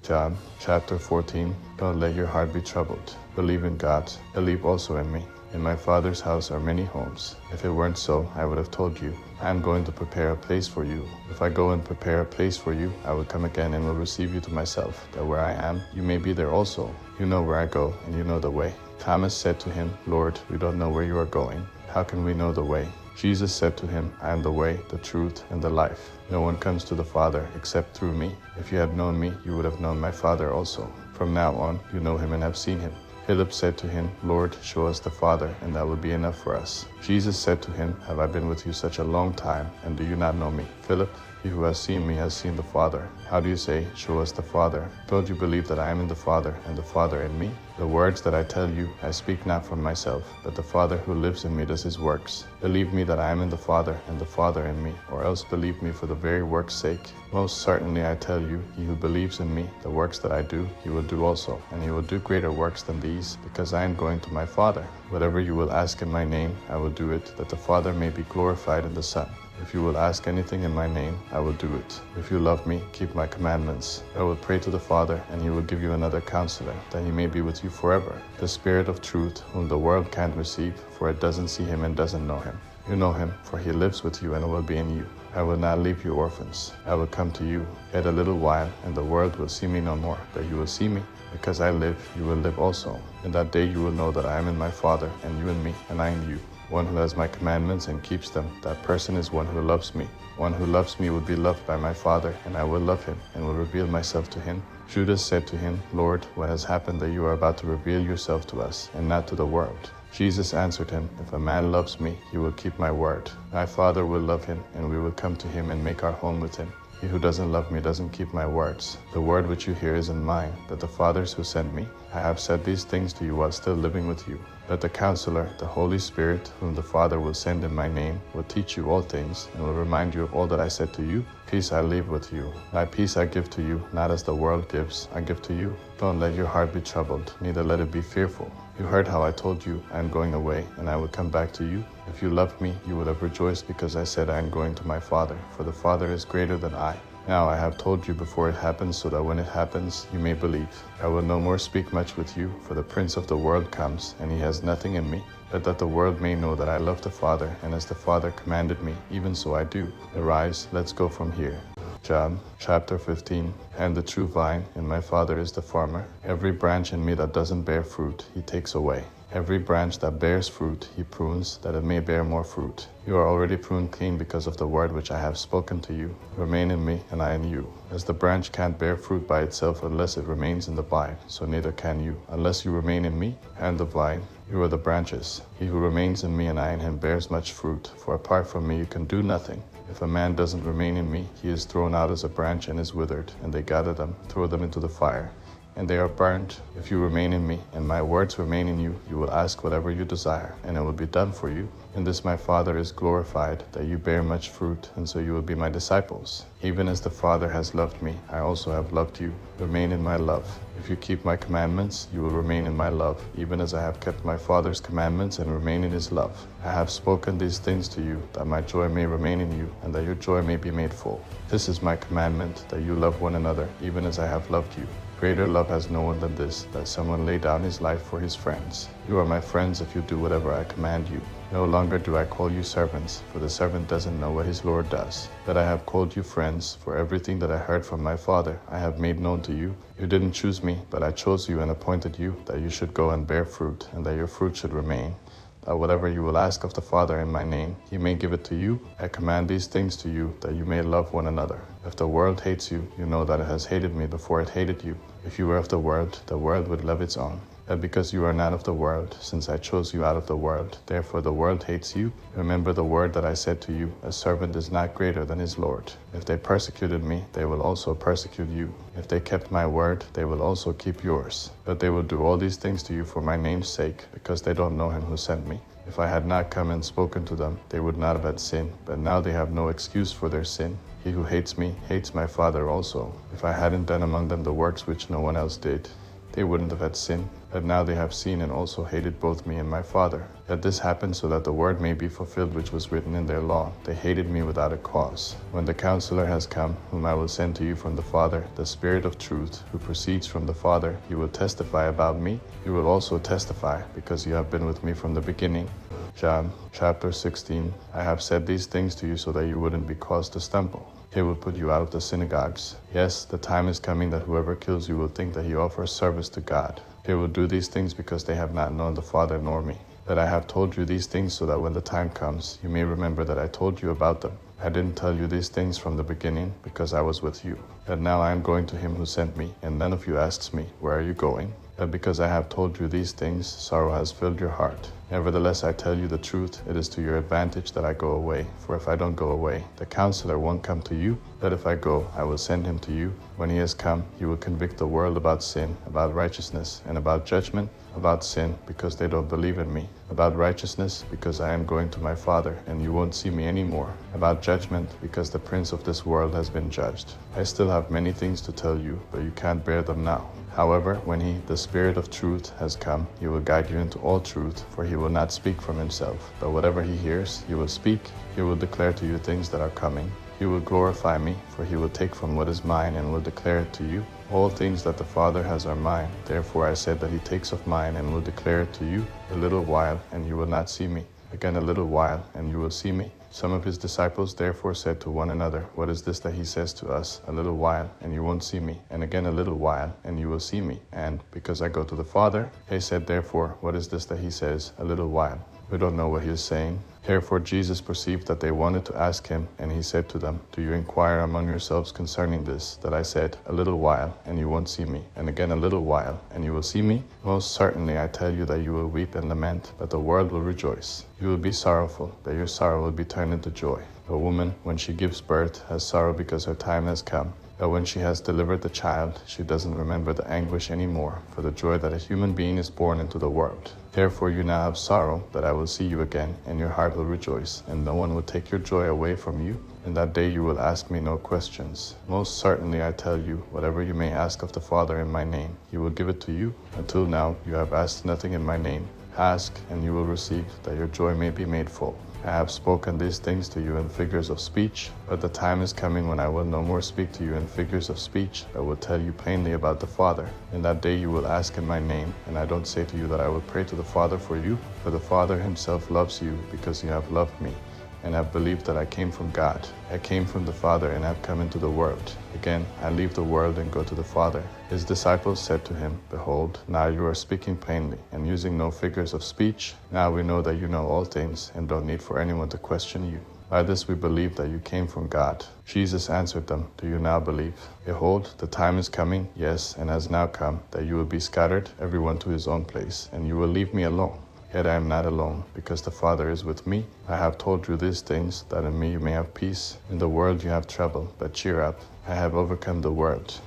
John chapter 14. Don't let your heart be troubled. Believe in God. Believe also in me. In my Father's house are many homes. If it weren't so, I would have told you. I am going to prepare a place for you. If I go and prepare a place for you, I will come again and will receive you to myself, that where I am, you may be there also. You know where I go, and you know the way. Thomas said to him, Lord, we don't know where you are going. How can we know the way? Jesus said to him, I am the way, the truth, and the life. No one comes to the Father except through me. If you had known me, you would have known my Father also. From now on, you know him and have seen him. Philip said to him, Lord, show us the Father, and that will be enough for us. Jesus said to him, Have I been with you such a long time, and do you not know me? Philip, he who has seen me has seen the Father. How do you say, Show us the Father? Don't you believe that I am in the Father, and the Father in me? The words that I tell you, I speak not from myself, but the Father who lives in me does his works. Believe me that I am in the Father, and the Father in me, or else believe me for the very work's sake. Most certainly I tell you, he who believes in me, the works that I do, he will do also, and he will do greater works than these, because I am going to my Father. Whatever you will ask in my name, I will do it, that the Father may be glorified in the Son. If you will ask anything in my name, I will do it. If you love me, keep my commandments. I will pray to the Father, and he will give you another counselor, that he may be with you forever. The Spirit of truth, whom the world can't receive, for it doesn't see him and doesn't know him. You know him, for he lives with you and will be in you. I will not leave you orphans. I will come to you. Yet a little while, and the world will see me no more. But you will see me. Because I live, you will live also. In that day you will know that I am in my Father, and you in me, and I in you. One who has my commandments and keeps them, that person is one who loves me. One who loves me will be loved by my Father, and I will love him, and will reveal myself to him. Judas said to him, Lord, what has happened that you are about to reveal yourself to us, and not to the world? Jesus answered him, If a man loves me, he will keep my word. My Father will love him, and we will come to him and make our home with him. He who doesn't love me doesn't keep my words. The word which you hear isn't mine, but the Father's who sent me. I have said these things to you while still living with you. But the Counselor, the Holy Spirit, whom the Father will send in my name, will teach you all things, and will remind you of all that I said to you. Peace I leave with you. My peace I give to you, not as the world gives, I give to you. Don't let your heart be troubled, neither let it be fearful. You heard how I told you, I am going away, and I will come back to you. If you loved me, you would have rejoiced because I said I am going to my Father, for the Father is greater than I. Now I have told you before it happens, so that when it happens, you may believe. I will no more speak much with you, for the Prince of the world comes, and he has nothing in me, but that the world may know that I love the Father, and as the Father commanded me, even so I do. Arise, let's go from here. John chapter 15. And the true vine, and my Father is the farmer. Every branch in me that doesn't bear fruit, he takes away. Every branch that bears fruit, he prunes, that it may bear more fruit. You are already pruned clean because of the word which I have spoken to you. Remain in me, and I in you. As the branch can't bear fruit by itself unless it remains in the vine, so neither can you, unless you remain in me and the vine. You are the branches. He who remains in me and I in him bears much fruit, for apart from me you can do nothing. If a man doesn't remain in me, he is thrown out as a branch and is withered, and they gather them, throw them into the fire, and they are burned. If you remain in me, and my words remain in you, you will ask whatever you desire, and it will be done for you. In this my Father is glorified, that you bear much fruit, and so you will be my disciples. Even as the Father has loved me, I also have loved you. Remain in my love. If you keep my commandments, you will remain in my love, even as I have kept my Father's commandments and remain in his love. I have spoken these things to you, that my joy may remain in you, and that your joy may be made full. This is my commandment, that you love one another, even as I have loved you. Greater love has no one than this, that someone lay down his life for his friends. You are my friends if you do whatever I command you. No longer do I call you servants, for the servant doesn't know what his Lord does. But I have called you friends, for everything that I heard from my Father I have made known to you. You didn't choose me, but I chose you and appointed you, that you should go and bear fruit, and that your fruit should remain. That whatever you will ask of the Father in my name, he may give it to you. I command these things to you, that you may love one another. If the world hates you, you know that it has hated me before it hated you. If you were of the world would love its own. That because you are not of the world, since I chose you out of the world, therefore the world hates you. Remember the word that I said to you, a servant is not greater than his Lord. If they persecuted me, they will also persecute you. If they kept my word, they will also keep yours. But they will do all these things to you for my name's sake, because they don't know him who sent me. If I had not come and spoken to them, they would not have had sin, but now they have no excuse for their sin. He who hates me hates my Father also. If I hadn't done among them the works which no one else did, they wouldn't have had sin. But now they have seen and also hated both me and my Father. That this happened so that the word may be fulfilled which was written in their law. They hated me without a cause. When the Counselor has come, whom I will send to you from the Father, the Spirit of truth, who proceeds from the Father, he will testify about me. You will also testify, because you have been with me from the beginning. John chapter 16. I have said these things to you so that you wouldn't be caused to stumble. He will put you out of the synagogues. Yes, the time is coming that whoever kills you will think that he offers service to God. They will do these things because they have not known the Father nor me. That I have told you these things so that when the time comes, you may remember that I told you about them. I didn't tell you these things from the beginning because I was with you. That now I am going to him who sent me, and none of you asks me, where are you going? That because I have told you these things, sorrow has filled your heart. Nevertheless, I tell you the truth, it is to your advantage that I go away. For if I don't go away, the Counselor won't come to you. But if I go, I will send him to you. When he has come, he will convict the world about sin, about righteousness, and about judgment. About sin, because they don't believe in me. About righteousness, because I am going to my Father, and you won't see me anymore. About judgment, because the prince of this world has been judged. I still have many things to tell you, but you can't bear them now. However, when he, the Spirit of truth, has come, he will guide you into all truth, for he will not speak from himself, but whatever he hears, he will speak. He will declare to you things that are coming. He will glorify me, for he will take from what is mine and will declare it to you. All things that the Father has are mine. Therefore I said that he takes of mine and will declare it to you. A little while, and you will not see me. Again a little while, and you will see me. Some of his disciples therefore said to one another, what is this that he says to us? A little while, and you won't see me. And again a little while, and you will see me. And because I go to the Father, they said therefore, what is this that he says? A little while. We don't know what he is saying. Therefore Jesus perceived that they wanted to ask him, and he said to them, do you inquire among yourselves concerning this, that I said, a little while, and you won't see me, and again a little while, and you will see me? Most certainly I tell you that you will weep and lament, but the world will rejoice. You will be sorrowful, but your sorrow will be turned into joy. A woman, when she gives birth, has sorrow because her time has come. But when she has delivered the child, she doesn't remember the anguish anymore, for the joy that a human being is born into the world. Therefore you now have sorrow, but I will see you again, and your heart will rejoice, and no one will take your joy away from you. In that day you will ask me no questions. Most certainly I tell you, whatever you may ask of the Father in my name, he will give it to you. Until now you have asked nothing in my name. Ask, and you will receive, that your joy may be made full. I have spoken these things to you in figures of speech, but the time is coming when I will no more speak to you in figures of speech, but will tell you plainly about the Father. In that day you will ask in my name, and I don't say to you that I will pray to the Father for you, for the Father himself loves you, because you have loved me, and have believed that I came from God. I came from the Father and have come into the world. Again, I leave the world and go to the Father. His disciples said to him, behold, now you are speaking plainly, and using no figures of speech. Now we know that you know all things, and don't need for anyone to question you. By this we believe that you came from God. Jesus answered them, do you now believe? Behold, the time is coming, yes, and has now come, that you will be scattered, everyone to his own place, and you will leave me alone. Yet I am not alone, because the Father is with me. I have told you these things, that in me you may have peace. In the world you have trouble, but cheer up. I have overcome the world.